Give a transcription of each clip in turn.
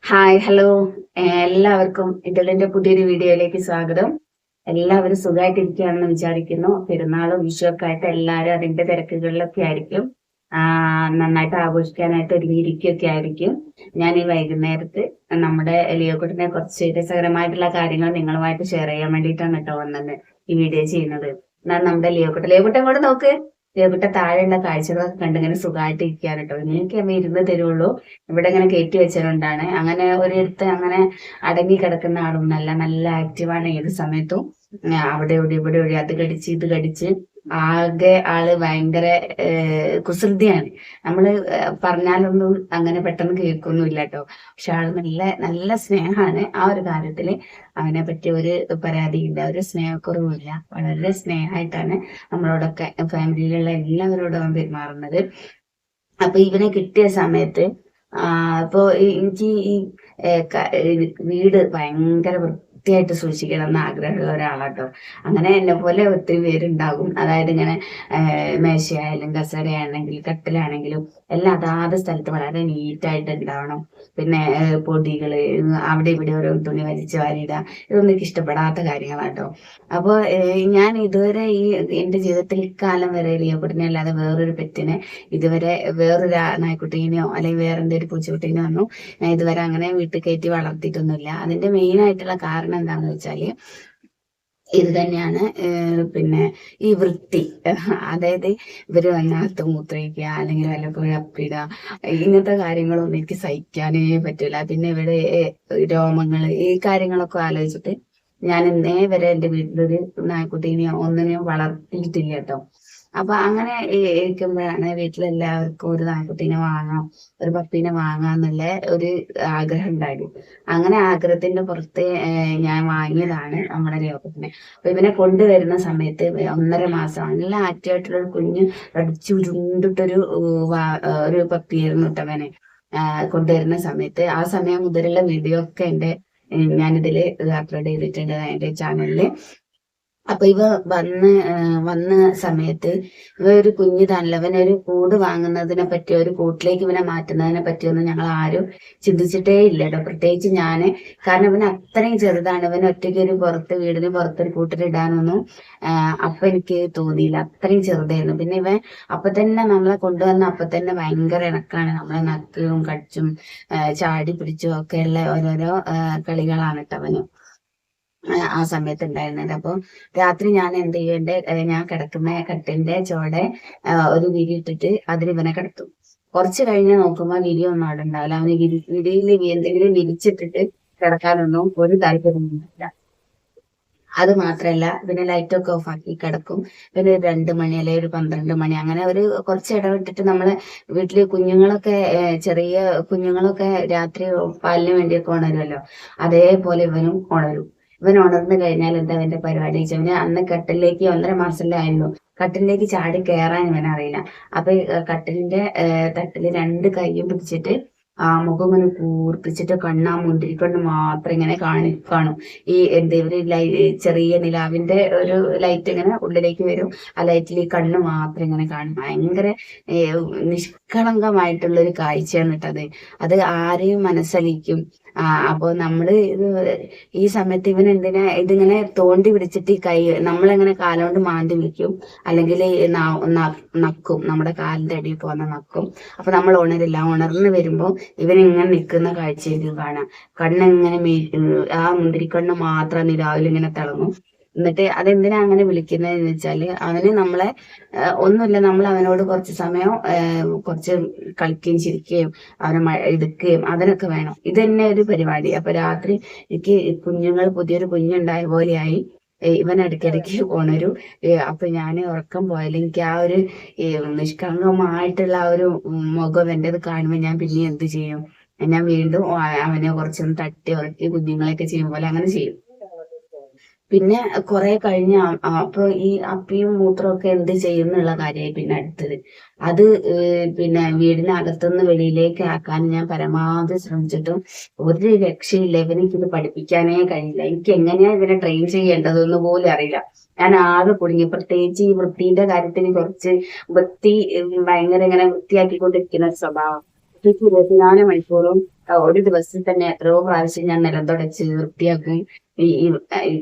Hi hello. എല്ലാവർക്കും ഇതളിന്റെ പുതിയൊരു വീഡിയോയിലേക്ക് സ്വാഗതം. എല്ലാവരും സുഖമായിട്ടിരിക്കുകയാണെന്ന് വിചാരിക്കുന്നു. പെരുന്നാളും വിഷുവൊക്കെ ആയിട്ട് എല്ലാവരും അതിന്റെ തിരക്കുകളിലൊക്കെ ആയിരിക്കും. നന്നായിട്ട് ആഘോഷിക്കാനായിട്ട് ഒരുങ്ങിയിരിക്കുകയൊക്കെ ആയിരിക്കും. ഞാൻ ഈ വൈകുന്നേരത്ത് നമ്മുടെ ലിയോക്കുട്ടിനെ കുറച്ച് രസകരമായിട്ടുള്ള കാര്യങ്ങൾ നിങ്ങളുമായിട്ട് ഷെയർ ചെയ്യാൻ വേണ്ടിയിട്ടാണ് കേട്ടോ വന്നത് ഈ വീഡിയോ ചെയ്യുന്നത്. എന്നാൽ നമ്മുടെ ലിയോക്കുട്ടൻ കൂടെ നോക്ക്. ലിയോക്കുട്ട താഴെയുള്ള കാഴ്ചകളൊക്കെ കണ്ടിങ്ങനെ സുഖമായിട്ട് ഇരിക്കുകയാണ് കേട്ടോ. ഇങ്ങനെയൊക്കെ അമ്മ ഇരുന്ന് തരുള്ളൂ. ഇവിടെ ഇങ്ങനെ കയറ്റി വെച്ചതുകൊണ്ടാണ്. അങ്ങനെ ഒരിടത്ത് അങ്ങനെ അടങ്ങി കിടക്കുന്ന ആളൊന്നല്ല. നല്ല ആക്റ്റീവാണ് ഏത് സമയത്തും. അവിടെ ഇവിടെ അത് കടിച്ച് ഇത് കടിച്ച് ആകെ ആള് ഭയങ്കര കുസൃതിയാണ്. നമ്മള് പറഞ്ഞാലൊന്നും അങ്ങനെ പെട്ടെന്ന് കേൾക്കൊന്നുമില്ല കേട്ടോ. പക്ഷെ ആള് നല്ല നല്ല സ്നേഹമാണ്. ആ ഒരു കാര്യത്തില് അവനെ പറ്റി ഒരു പരാതിയില്ല, ഒരു സ്നേഹക്കുറവുമില്ല. വളരെ സ്നേഹമായിട്ടാണ് നമ്മളോടൊക്കെ ഫാമിലിയിലുള്ള എല്ലാവരോടും അവൻ പെരുമാറുന്നത്. അപ്പൊ ഇവനെ കിട്ടിയ സമയത്ത് ഇപ്പൊ എനിക്ക് ഈ വീട് ഭയങ്കര വൃത്തിയായിട്ട് സൂക്ഷിക്കണം എന്ന് ആഗ്രഹമുള്ള ഒരാളാട്ടോ. അങ്ങനെ എന്നെ പോലെ ഒത്തിരി പേരുണ്ടാകും. അതായത് ഇങ്ങനെ മേശയായാലും കസേരയാണെങ്കിലും കട്ടിലാണെങ്കിലും എല്ലാം അതാത് സ്ഥലത്ത് വളരെ നീറ്റായിട്ട് ഉണ്ടാവണം. പിന്നെ പൊടികള് അവിടെ ഇവിടെ ഓരോ തുണി വലിച്ചു വാരിയിടുക, ഇതൊന്നും എനിക്ക് ഇഷ്ടപ്പെടാത്ത കാര്യങ്ങളാട്ടോ. അപ്പോൾ ഞാൻ ഇതുവരെ എന്റെ ജീവിതത്തിൽ ഇക്കാലം വരെ ലിയോക്കുട്ടിനെ അല്ലാതെ വേറൊരു പെറ്റിനെ ഇതുവരെ വേറൊരു നായ്ക്കുട്ടീനെയോ അല്ലെങ്കിൽ വേറെ എന്തെങ്കിലും പൂച്ചക്കുട്ടീനെയോ ഒന്നും ഞാൻ ഇതുവരെ അങ്ങനെ വീട്ടിൽ കയറ്റി വളർത്തിയിട്ടൊന്നുമില്ല. അതിന്റെ മെയിൻ ആയിട്ടുള്ള കാരണം എന്താണെന്ന് വെച്ചാല് ഇത് തന്നെയാണ്. പിന്നെ ഈ വൃത്തി, അതായത് ഇവര് വന്നകത്ത് മൂത്രയിക്കുക അല്ലെങ്കിൽ വല്ലപ്പോഴും അപ്പിടുക, ഇങ്ങനത്തെ കാര്യങ്ങളൊന്നും എനിക്ക് സഹിക്കാനേ പറ്റില്ല. പിന്നെ ഇവിടെ രോമങ്ങള് ഈ കാര്യങ്ങളൊക്കെ ആലോചിച്ചിട്ട് ഞാൻ ഇന്നേ വരെ എന്റെ വീട്ടിലൊരു നായ്ക്കുട്ടീനെയോ ഒന്നിനെയോ വളർത്തിയിട്ടില്ല കേട്ടോ. അപ്പൊ അങ്ങനെ ഇരിക്കുമ്പോഴാണ് വീട്ടിലെല്ലാവർക്കും ഒരു നായ്ക്കുട്ടീനെ വാങ്ങാം, ഒരു പപ്പീനെ വാങ്ങാന്നുള്ള ഒരു ആഗ്രഹം ഉണ്ടായിരുന്നു. അങ്ങനെ ആഗ്രഹത്തിന്റെ പുറത്ത് ഞാൻ വാങ്ങിയതാണ് നമ്മുടെ ലിയോക്കുട്ടിനെ. അപ്പൊ ഇവനെ കൊണ്ടുവരുന്ന സമയത്ത് 1.5 മാസം നല്ല ആക്റ്റീവായിട്ടുള്ള ഒരു കുഞ്ഞ് അടിച്ചു ഉരുണ്ടിട്ടൊരു ഒരു പപ്പിയായിരുന്നു ഇട്ടവനെ. കൊണ്ടുവരുന്ന സമയത്ത് ആ സമയം മുതലുള്ള വീഡിയോ ഒക്കെ ഞാനിതില് അപ്ലോഡ് ചെയ്തിട്ടുണ്ട് എന്റെ ചാനലില്. അപ്പൊ ഇവ വന്ന സമയത്ത് ഇവ ഒരു കുഞ്ഞു തന്നവനൊരു കൂട് വാങ്ങുന്നതിനെ പറ്റിയോ ഒരു കൂട്ടിലേക്ക് ഇവനെ മാറ്റുന്നതിനെ പറ്റിയൊന്നും ഞങ്ങൾ ആരും ചിന്തിച്ചിട്ടേ ഇല്ല കേട്ടോ. പ്രത്യേകിച്ച് ഞാന്. കാരണം ഇവൻ അത്രയും ചെറുതാണ്. ഇവൻ ഒറ്റയ്ക്ക് ഒരു വീടിന് പുറത്തൊരു കൂട്ടിലിടാനൊന്നും അപ്പൊ എനിക്ക് തോന്നിയില്ല. അത്രയും ചെറുതായിരുന്നു. പിന്നെ ഇവൻ അപ്പൊ തന്നെ നമ്മളെ കൊണ്ടുവന്ന അപ്പൊ തന്നെ ഭയങ്കര ഇണക്കാണ്. നമ്മളെ നക്കും കടിച്ചും ചാടി പിടിച്ചും ഒക്കെയുള്ള ഓരോരോ കളികളാണ് കേട്ടോ അവന് ആ സമയത്ത് ഉണ്ടായിരുന്നത്. അപ്പൊ രാത്രി ഞാൻ എന്ത് ചെയ്യും, ഞാൻ കിടക്കുന്ന കട്ടിലിന്റെ ചോടെ ഒരു വിരി ഇട്ടിട്ട് അതിൽ ഇവനെ കിടത്തും. കുറച്ച് കഴിഞ്ഞ് നോക്കുമ്പോൾ വിരി ഒന്നും അവിടെ ഉണ്ടാവില്ല. അവന് വിരിയിൽ എന്തെങ്കിലും വിരിച്ചിട്ടിട്ട് കിടക്കാനൊന്നും ഒരു താല്പര്യമൊന്നുമില്ല. അത് മാത്രല്ല പിന്നെ ലൈറ്റൊക്കെ ഓഫ് ആക്കി കിടക്കും. ഒരു 2 മണി അല്ലെങ്കിൽ ഒരു 12 മണി അങ്ങനെ ഒരു കുറച്ച് ഇടവിട്ടിട്ട് നമ്മളെ വീട്ടില് കുഞ്ഞുങ്ങളൊക്കെ ചെറിയ കുഞ്ഞുങ്ങളൊക്കെ രാത്രി പാലിന് വേണ്ടിയൊക്കെ ഉണരുമല്ലോ, അതേപോലെ ഇവനും ഉണരും. ഇവൻ ഉണർന്നു കഴിഞ്ഞാൽ എന്താ അവന്റെ പരിപാടി വെച്ചാൽ അവന് അന്ന് കട്ടിലേക്ക് 1.5 മാസത്തിലായിരുന്നു. കട്ടിലേക്ക് ചാടി കയറാൻ ഇവനറിയില്ല. അപ്പൊ കട്ടിലിന്റെ തട്ടില് 2 കൈയും പിടിച്ചിട്ട് മുഖം ഇങ്ങനെ കൂർപ്പിച്ചിട്ട് മുന്തിരിക്കണ്ണ് മാത്രം ഇങ്ങനെ കാണും. ഈ ചെറിയ നിലാവിന്റെ ഒരു ലൈറ്റ് ഇങ്ങനെ ഉള്ളിലേക്ക് വരും. ആ ലൈറ്റിൽ ഈ കണ്ണ് മാത്രം ഇങ്ങനെ കാണും. ഭയങ്കര നിഷ്കളങ്കമായിട്ടുള്ള ഒരു കാഴ്ചയാണ് കേട്ടത്. അത് ആരെയും മനസ്സലിക്കും. അപ്പൊ നമ്മള് ഈ സമയത്ത് ഇവൻ എന്തിനാ ഇതിങ്ങനെ തോണ്ടി പിടിച്ചിട്ട് ഈ കൈ നമ്മളെങ്ങനെ കാലുകൊണ്ട് മാന്തി വിളിക്കും, അല്ലെങ്കിൽ നക്കും, നമ്മുടെ കാലിന്റെ അടിയിൽ പോകുന്ന നക്കും. അപ്പൊ നമ്മൾ ഉണരില്ല. ഉണർന്ന് വരുമ്പോ ഇവനിങ്ങനെ നിൽക്കുന്ന കാഴ്ചയായിരിക്കും കാണാം. കണ്ണിങ്ങനെ ആ മുന്തിരിക്കണ്ണ് മാത്രം നിലാവിൽ ഇങ്ങനെ തിളങ്ങും. എന്നിട്ട് അതെന്തിനാ അങ്ങനെ വിളിക്കുന്നതെന്ന് വെച്ചാല് അവന് നമ്മളെ ഒന്നുമില്ല, നമ്മൾ അവനോട് കുറച്ച് സമയം കുറച്ച് കളിക്കുകയും ചിരിക്കുകയും അവനെ എടുക്കുകയും അതിനൊക്കെ വേണം. ഇത് തന്നെ ഒരു പരിപാടി. അപ്പൊ രാത്രി എനിക്ക് പുതിയൊരു കുഞ്ഞുണ്ടായ പോലെയായി. ഇവൻ ഇടയ്ക്കിടയ്ക്ക് ഉണരും. അപ്പൊ ഞാൻ ഉറക്കം പോയാലും എനിക്ക് ആ ഒരു നിഷ്കളങ്കമായിട്ടുള്ള ആ ഒരു മുഖം എന്റേത് കാണുമ്പോൾ ഞാൻ പിന്നെ എന്ത് ചെയ്യും, ഞാൻ വീണ്ടും അവനെ കുറച്ചൊന്ന് തട്ടി ഉറക്കി കുഞ്ഞുങ്ങളെയൊക്കെ ചെയ്യും പോലെ അങ്ങനെ ചെയ്യും. പിന്നെ കുറെ കഴിഞ്ഞ അപ്പൊ ഈ അപ്പിയും മൂത്രവും ഒക്കെ എന്ത് ചെയ്യുന്നുള്ള കാര്യമായി പിന്നെ അടുത്തത്. അത് പിന്നെ വീടിനകത്തുനിന്ന് വെളിയിലേക്ക് ആക്കാൻ ഞാൻ പരമാവധി ശ്രമിച്ചിട്ടും ഒരു രക്ഷയില്ല. ഇവനെനിക്കിത് പഠിപ്പിക്കാനേ കഴിയില്ല. എനിക്ക് എങ്ങനെയാ ഇവനെ ട്രെയിൻ ചെയ്യേണ്ടതെന്ന് പോലും അറിയില്ല. ഞാൻ ആകെ കുടുങ്ങി. പ്രത്യേകിച്ച് ഈ വൃത്തിന്റെ കാര്യത്തിന് കുറച്ച് ഭയങ്കര ഇങ്ങനെ വൃത്തിയാക്കിക്കൊണ്ടിരിക്കുന്ന ഒരു സ്വഭാവം. 24 മണിക്കൂറും ഒരു ദിവസത്തിൽ തന്നെ എത്രയോ പ്രാവശ്യം ഞാൻ നിലം തുടച്ച് വൃത്തിയാക്കും.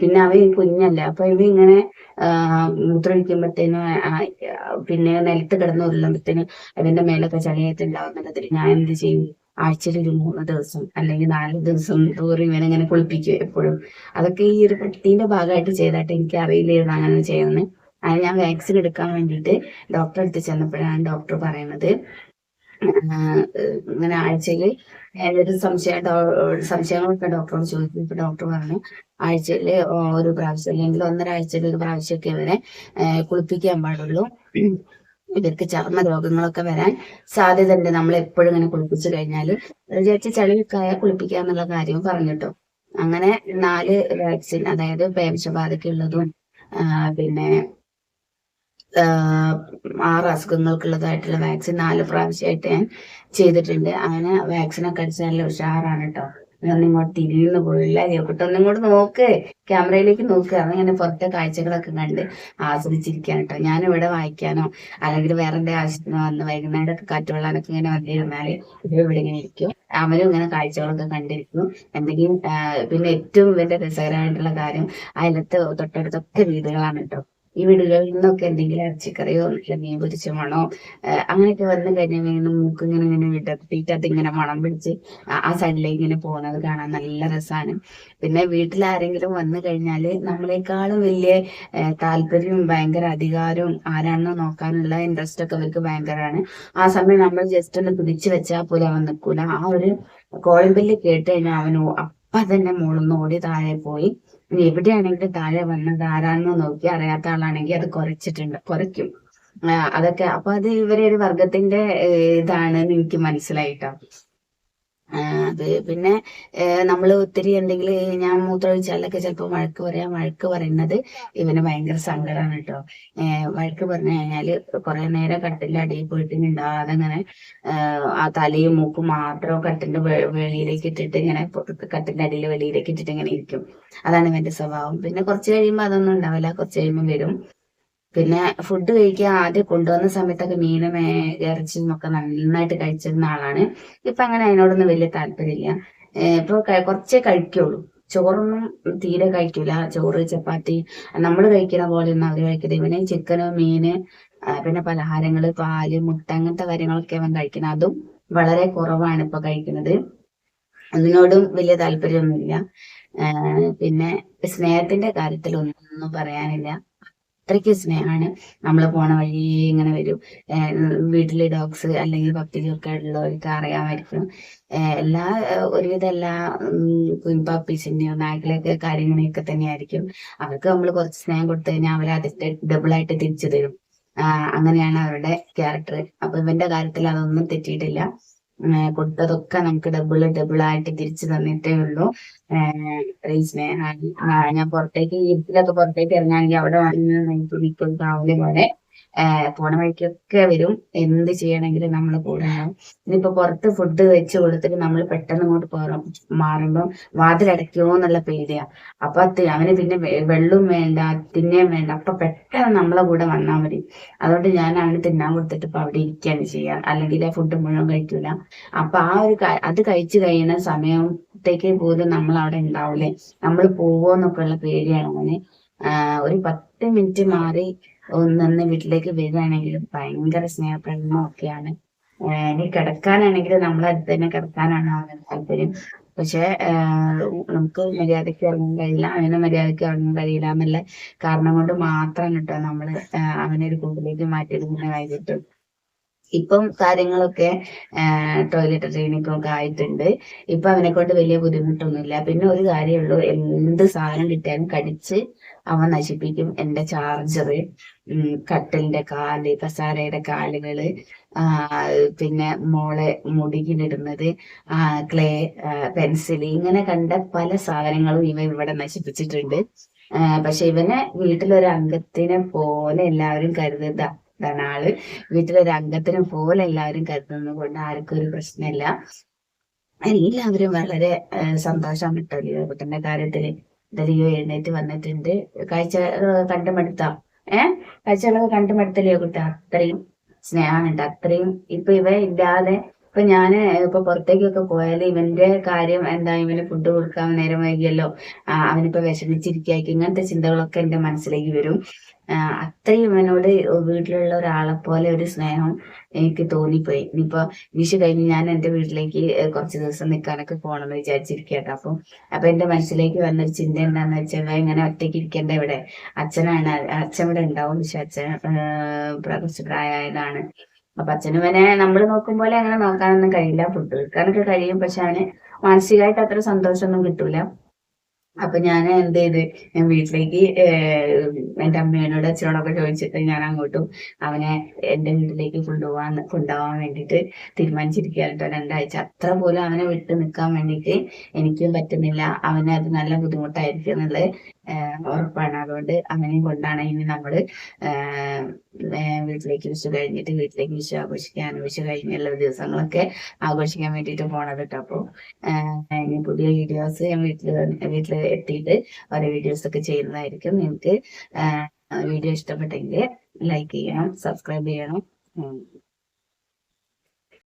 പിന്നെ അവൻ കുഞ്ഞല്ല, അപ്പൊ ഇവ ഇങ്ങനെ മൂത്രമൊഴിക്കുമ്പോഴത്തേനും പിന്നെ നിലത്ത് കിടന്ന് ഉരുളുമ്പോഴത്തേനും അതിന്റെ മേലൊക്കെ ചളിയായിട്ടുണ്ടാവുന്നുള്ളതിൽ ഞാൻ എന്ത് ചെയ്യും, ആഴ്ചയിൽ ഒരു 3 ദിവസം അല്ലെങ്കിൽ 4 ദിവസം തോറും ഇവനെ ഇങ്ങനെ കുളിപ്പിക്കും എപ്പോഴും. അതൊക്കെ ഈ ഒരു പട്ടീന്റെ ഭാഗമായിട്ട് ചെയ്തിട്ട് എനിക്ക് അറിയില്ലായിരുന്നു അങ്ങനെ ചെയ്യുന്നത്. അത് ഞാൻ വാക്സിൻ എടുക്കാൻ വേണ്ടിയിട്ട് ഡോക്ടറെ അടുത്ത് ചെന്നപ്പോഴാണ് ഡോക്ടർ പറയുന്നത്, ഇങ്ങനെ ആഴ്ചയിൽ ഏതൊരു സംശയങ്ങളൊക്കെ ഡോക്ടറോട് ചോദിച്ചു. ഡോക്ടർ പറഞ്ഞു ആഴ്ചയിൽ ഒരു പ്രാവശ്യം അല്ലെങ്കിൽ 1.5 ആഴ്ചയിൽ ഒരു പ്രാവശ്യമൊക്കെ ഇവരെ കുളിപ്പിക്കാൻ പാടുള്ളൂ. ഇവർക്ക് ചർമ്മ രോഗങ്ങളൊക്കെ വരാൻ സാധ്യത ഉണ്ട് നമ്മൾ എപ്പോഴും ഇങ്ങനെ കുളിപ്പിച്ചു കഴിഞ്ഞാൽ. വിചാരിച്ച ചളിക്കായ കുളിപ്പിക്കുക എന്നുള്ള കാര്യവും പറഞ്ഞിട്ടോ. അങ്ങനെ 4 വാക്സിൻ, അതായത് പേവിഷബാധയ്ക്കുള്ളതും പിന്നെ 6 അസുഖങ്ങൾക്കുള്ളതായിട്ടുള്ള വാക്സിൻ 4 പ്രാവശ്യമായിട്ട് ഞാൻ ചെയ്തിട്ടുണ്ട്. അങ്ങനെ വാക്സിനൊക്കെ അടിച്ച് നല്ല ഉഷാറാണ് കേട്ടോ. ഒന്നിങ്ങോട്ട് തിരിയുന്നു പോയില്ല, ഒന്നിങ്ങോട്ട് നോക്ക്, ക്യാമറയിലേക്ക് നോക്കുക. അങ്ങനെ പുറത്തെ കാഴ്ചകളൊക്കെ കണ്ട് ആസ്വദിച്ചിരിക്കാൻ കേട്ടോ. ഞാനിവിടെ വായിക്കാനോ അല്ലെങ്കിൽ വേറെ എന്റെ ആവശ്യത്തിനോ വന്ന് വൈകുന്നേരമൊക്കെ കാറ്റുകൊള്ളാനൊക്കെ ഇങ്ങനെ വന്നിരുന്നാല് ഇവിടെ ഇങ്ങനെ ഇരിക്കും. അവനും ഇങ്ങനെ കാഴ്ചകളൊക്കെ കണ്ടിരിക്കും. എന്തെങ്കിലും പിന്നെ ഏറ്റവും വലിയ രസകരമായിട്ടുള്ള കാര്യം, അയലത്ത് തൊട്ടടുത്തൊക്കെ വീടുകളാണ് കേട്ടോ. ഈ വീടുകളിൽ നിന്നൊക്കെ എന്തെങ്കിലും ഇറച്ചിക്കറിയോ മീൻ പൊരിച്ച മണോ അങ്ങനെയൊക്കെ വന്നു കഴിഞ്ഞാൽ മൂക്ക് ഇങ്ങനെ ഇങ്ങനെ വിടർത്തിയിട്ട് അതിങ്ങനെ മണം പിടിച്ച് ആ സൈഡിലേക്ക് ഇങ്ങനെ പോകുന്നത് കാണാൻ നല്ല രസമാണ്. പിന്നെ വീട്ടിൽ ആരെങ്കിലും വന്നു കഴിഞ്ഞാൽ നമ്മളെക്കാളും വലിയ താല്പര്യവും ഭയങ്കര അധികാരവും ആരാണെന്ന് നോക്കാനുള്ള ഇൻട്രസ്റ്റ് ഒക്കെ അവർക്ക് ഭയങ്കരമാണ്. ആ സമയം നമ്മൾ ജസ്റ്റ് ഒന്ന് പിടിച്ചു വെച്ചാൽ പോലും അവൻ നിൽക്കൂല. ആ ഒരു കോളിംഗ് ബെല്ല് കേട്ട് കഴിഞ്ഞാൽ അവനോ അപ്പം തന്നെ മുകളിൽ ഓടി താഴെ പോയി എവിടെയാണെങ്കിലും താഴെ വന്നത് ആരാണെന്ന് നോക്കി അറിയാത്ത ആളാണെങ്കിൽ അത് കുറയ്ക്കും. അതൊക്കെ അപ്പൊ അത് ഇവരെ ഒരു വർഗത്തിന്റെ ഇതാണെന്ന് എനിക്ക് മനസ്സിലായിട്ടോ. അത് പിന്നെ നമ്മൾ ഒത്തിരി എന്തെങ്കിലും ഞാൻ മൂത്രമൊഴിച്ചാലൊക്കെ ചിലപ്പോൾ വഴക്ക് പറയുന്നത് ഇവന് ഭയങ്കര സങ്കടമാണ് കേട്ടോ. വഴക്ക് പറഞ്ഞു കഴിഞ്ഞാല് കുറെ നേരം കട്ടിന്റെ അടിയിൽ പോയിട്ട് ഉണ്ടാകാതെ ഇങ്ങനെ ആ തലയും മൂക്കും മാത്രം കട്ടിന്റെ വെളിയിലേക്ക് ഇട്ടിട്ട് ഇങ്ങനെ കട്ടിന്റെ അടിയിൽ വെളിയിലേക്ക് ഇട്ടിട്ട് ഇങ്ങനെ ഇരിക്കും. അതാണ് ഇവന്റെ സ്വഭാവം. പിന്നെ കുറച്ച് കഴിയുമ്പോൾ അതൊന്നും ഉണ്ടാവില്ല, കുറച്ച് കഴിയുമ്പോൾ വരും. പിന്നെ ഫുഡ് കഴിക്കാൻ ആദ്യം കൊണ്ടുവന്ന സമയത്തൊക്കെ മീനും ഇറച്ചിയും ഒക്കെ നന്നായിട്ട് കഴിച്ചിരുന്ന ആളാണ്. ഇപ്പൊ അങ്ങനെ അതിനോടൊന്നും വലിയ താല്പര്യമില്ല. ഇപ്പൊ കുറച്ചേ കഴിക്കുള്ളൂ. ചോറൊന്നും തീരെ കഴിക്കൂല. ചോറ് ചപ്പാത്തി നമ്മൾ കഴിക്കുന്ന പോലെയൊന്നും അവര് കഴിക്കില്ല. ഇവന് ചിക്കന് മീന് പിന്നെ പലഹാരങ്ങള് പാല് മുട്ട അങ്ങനത്തെ കാര്യങ്ങളൊക്കെ അവൻ കഴിക്കുന്നത്. അതും വളരെ കുറവാണ് ഇപ്പൊ കഴിക്കുന്നത്. അതിനോടും വലിയ താല്പര്യമൊന്നുമില്ല. പിന്നെ സ്നേഹത്തിന്റെ കാര്യത്തിൽ ഒന്നും പറയാനില്ല. അത്രയ്ക്ക് സ്നേഹമാണ്. നമ്മൾ പോണ വഴി ഇങ്ങനെ വരും. വീട്ടിലെ ഡോഗ്സ് അല്ലെങ്കിൽ പപ്പിയൊക്കെ ഉള്ളവർക്ക് അറിയാമായിരിക്കും. ഒരുവിധം എല്ലാ പപ്പീസിന്റെയോ നായ്ക്കളെയൊക്കെ കാര്യങ്ങളൊക്കെ തന്നെയായിരിക്കും. അവർക്ക് നമ്മൾ കുറച്ച് സ്നേഹം കൊടുത്തു കഴിഞ്ഞാൽ അവർ അതിന്റെ ഡബിളായിട്ട് തിരിച്ചു തരും. അങ്ങനെയാണ് അവരുടെ ക്യാരക്ടർ. അപ്പൊ ഇവന്റെ കാര്യത്തിൽ അതൊന്നും തെറ്റിയിട്ടില്ല. കൊടുത്തതൊക്കെ നമുക്ക് ഡബിളായിട്ട് തിരിച്ചു തന്നിട്ടേ ഉള്ളൂ. ഈ സ്നേഹമാണ്. ഞാൻ പുറത്തേക്ക് വീട്ടിലൊക്കെ പുറത്തേക്ക് ഇറങ്ങുകയാണെങ്കിൽ അവിടെ വന്ന് നിൽക്കും കാവല് പോലെ. പോണ വഴിക്കൊക്കെ വരും. എന്ത് ചെയ്യണമെങ്കിലും നമ്മൾ കൂടെ ഉണ്ടാവും. ഇനിയിപ്പോ പുറത്ത് ഫുഡ് വെച്ച് കൊടുത്തിട്ട് നമ്മൾ പെട്ടെന്ന് ഇങ്ങോട്ട് മാറുമ്പം വാതിലടയ്ക്കുമോ എന്നുള്ള പേടിയാ. അപ്പൊ അവന് പിന്നെ വെള്ളവും വേണ്ട തിന്നേം വേണ്ട. അപ്പൊ പെട്ടെന്ന് നമ്മളെ കൂടെ വന്നാൽ മതി. അതുകൊണ്ട് ഞാൻ അവന് തിന്നാൻ കൊടുത്തിട്ട് ഇപ്പൊ അവിടെ ഇരിക്കുകയാണ് ചെയ്യുക. അല്ലെങ്കിൽ ആ ഫുഡ് മുഴുവൻ കഴിക്കൂല. അപ്പൊ അത് കഴിച്ചു കഴിയുന്ന സമയത്തേക്ക് പോലും നമ്മൾ അവിടെ ഉണ്ടാവൂലേ, നമ്മൾ പോവോന്നൊക്കെ ഉള്ള പേടിയാണ് അവന്. ഒരു 10 മിനിറ്റ് മാറി ഒന്ന് വീട്ടിലേക്ക് വരികയാണെങ്കിൽ ഭയങ്കര സ്നേഹപ്രകടനം ഒക്കെയാണ്. ഇനി കിടക്കാനാണെങ്കിൽ നമ്മളടുത്ത് തന്നെ കിടക്കാനാണ് അവന് താല്പര്യം. പക്ഷെ നമുക്ക് മര്യാദയ്ക്ക് ഇറങ്ങാൻ കഴിയില്ല, അവന് മര്യാദയ്ക്ക് ഇറങ്ങാൻ കഴിയില്ല എന്നുള്ള കാരണം കൊണ്ട് മാത്രം കേട്ടോ നമ്മള് അവനെ ഒരു കൂട്ടിലേക്ക് മാറ്റിയെടുക്കുന്ന കാര്യത്തിൽ. ഇപ്പം കാര്യങ്ങളൊക്കെ ടോയ്ലറ്റ് ക്ലീനിക്കും ഒക്കെ ആയിട്ടുണ്ട്. ഇപ്പൊ അവനെ കൊണ്ട് വലിയ ബുദ്ധിമുട്ടൊന്നുമില്ല. പിന്നെ ഒരു കാര്യമുള്ളൂ, എന്ത് സാധനം കിട്ടിയാലും കടിച്ച് അവൻ നശിപ്പിക്കും. എന്റെ ചാർജർ, കട്ടിലിന്റെ കാല്, കസാരയുടെ കാലുകള്, പിന്നെ മോളെ മുടിയിലിടുന്നത്, ക്ലേ, പെൻസിൽ, ഇങ്ങനെ കണ്ട പല സാധനങ്ങളും ഇവൻ ഇവിടെ നശിപ്പിച്ചിട്ടുണ്ട്. പക്ഷെ ഇവനെ വീട്ടിലൊരു അംഗത്തിനെ പോലെ എല്ലാവരും കരുതുക. ഇതാണ് ആള്. വീട്ടിലൊരു അംഗത്തിനെ പോലെ എല്ലാവരും കരുതുന്നത് കൊണ്ട് ആർക്കും ഒരു പ്രശ്നമില്ല. എല്ലാവരും വളരെ സന്തോഷമാണ് കേട്ടോ ലിയോകുട്ടന്റെ കാര്യത്തില്. ലിയോ എഴുന്നേറ്റ് വന്നിട്ടുണ്ട്. കാഴ്ച കണ്ടുമടുത്ത കാഴ്ചകളൊക്കെ കണ്ടുമടുത്ത ലിയോകുട്ട. അത്രയും സ്നേഹമുണ്ട്. അത്രയും ഇപ്പൊ ഇവ ഇല്ലാതെ ഇപ്പൊ ഞാന് ഇപ്പൊ പുറത്തേക്കൊക്കെ പോയാല് ഇവന്റെ കാര്യം എന്താ, ഇവന് ഫുഡ് കൊടുക്കാൻ നേരം വൈകിയല്ലോ, അവനിപ്പോ വിഷമിച്ചിരിക്കായിരിക്കും, ഇങ്ങനത്തെ ചിന്തകളൊക്കെ എന്റെ മനസ്സിലേക്ക് വരും. അത്രയും ഇവനോട് വീട്ടിലുള്ള ഒരാളെ പോലെ ഒരു സ്നേഹം എനിക്ക് തോന്നിപ്പോയി. ഇനിയിപ്പോ വിഷു കഴിഞ്ഞ് ഞാൻ എന്റെ വീട്ടിലേക്ക് കുറച്ച് ദിവസം നിൽക്കാനൊക്കെ പോകണമെന്ന് വിചാരിച്ചിരിക്കട്ടോ. അപ്പൊ എന്റെ മനസ്സിലേക്ക് വന്നൊരു ചിന്ത എന്താന്ന് വെച്ചാൽ, ഇങ്ങനെ ഒറ്റയ്ക്ക് ഇരിക്കേണ്ട ഇവിടെ, അച്ഛനാണ്, അച്ഛൻ ഇവിടെ ഉണ്ടാവും. പക്ഷെ അച്ഛൻ കുറച്ച് പ്രായമായതാണ്. അപ്പൊ അച്ഛനും ഇവനെ നമ്മൾ നോക്കും പോലെ അങ്ങനെ നോക്കാനൊന്നും കഴിയില്ല. ഫുഡ് വെക്കാനൊക്കെ കഴിയും, പക്ഷെ അവന് മാനസികമായിട്ട് അത്ര സന്തോഷമൊന്നും കിട്ടൂല. അപ്പൊ ഞാൻ എന്ത് ചെയ്ത്, ഞാൻ വീട്ടിലേക്ക് എന്റെ അമ്മയോട് അച്ഛനോടൊക്കെ ചോദിച്ചിട്ട് ഞാൻ അങ്ങോട്ടും അവനെ എന്റെ വീട്ടിലേക്ക് കൊണ്ടുപോകാൻ വേണ്ടിയിട്ട് തീരുമാനിച്ചിരിക്കുകയാണ് കേട്ടോ. 2 ആഴ്ച അത്ര പോലും അവനെ വിട്ട് നിൽക്കാൻ വേണ്ടിയിട്ട് എനിക്കും പറ്റുന്നില്ല. അവന് അത് നല്ല ബുദ്ധിമുട്ടായിരിക്കും എന്നുള്ളത് ഉറപ്പാണ്. അതുകൊണ്ട് അവനെയും കൊണ്ടാണ് ഇനി നമ്മള് വിഷു വീട്ടിലേക്ക് വിഷു ആഘോഷിക്കാൻ, വിഷു കഴിഞ്ഞുള്ള ദിവസങ്ങളൊക്കെ ആഘോഷിക്കാൻ വേണ്ടിയിട്ട് പോണത് കേട്ടോ. അപ്പൊ ഇനി പുതിയ വീഡിയോസ് ഞാൻ വീട്ടിൽ എത്തിയിട്ട് ഓരോ വീഡിയോസ് ഒക്കെ ചെയ്യുന്നതായിരിക്കും. നിങ്ങൾക്ക് വീഡിയോ ഇഷ്ടപ്പെട്ടെങ്കിൽ ലൈക്ക് ചെയ്യണം, സബ്സ്ക്രൈബ് ചെയ്യണം.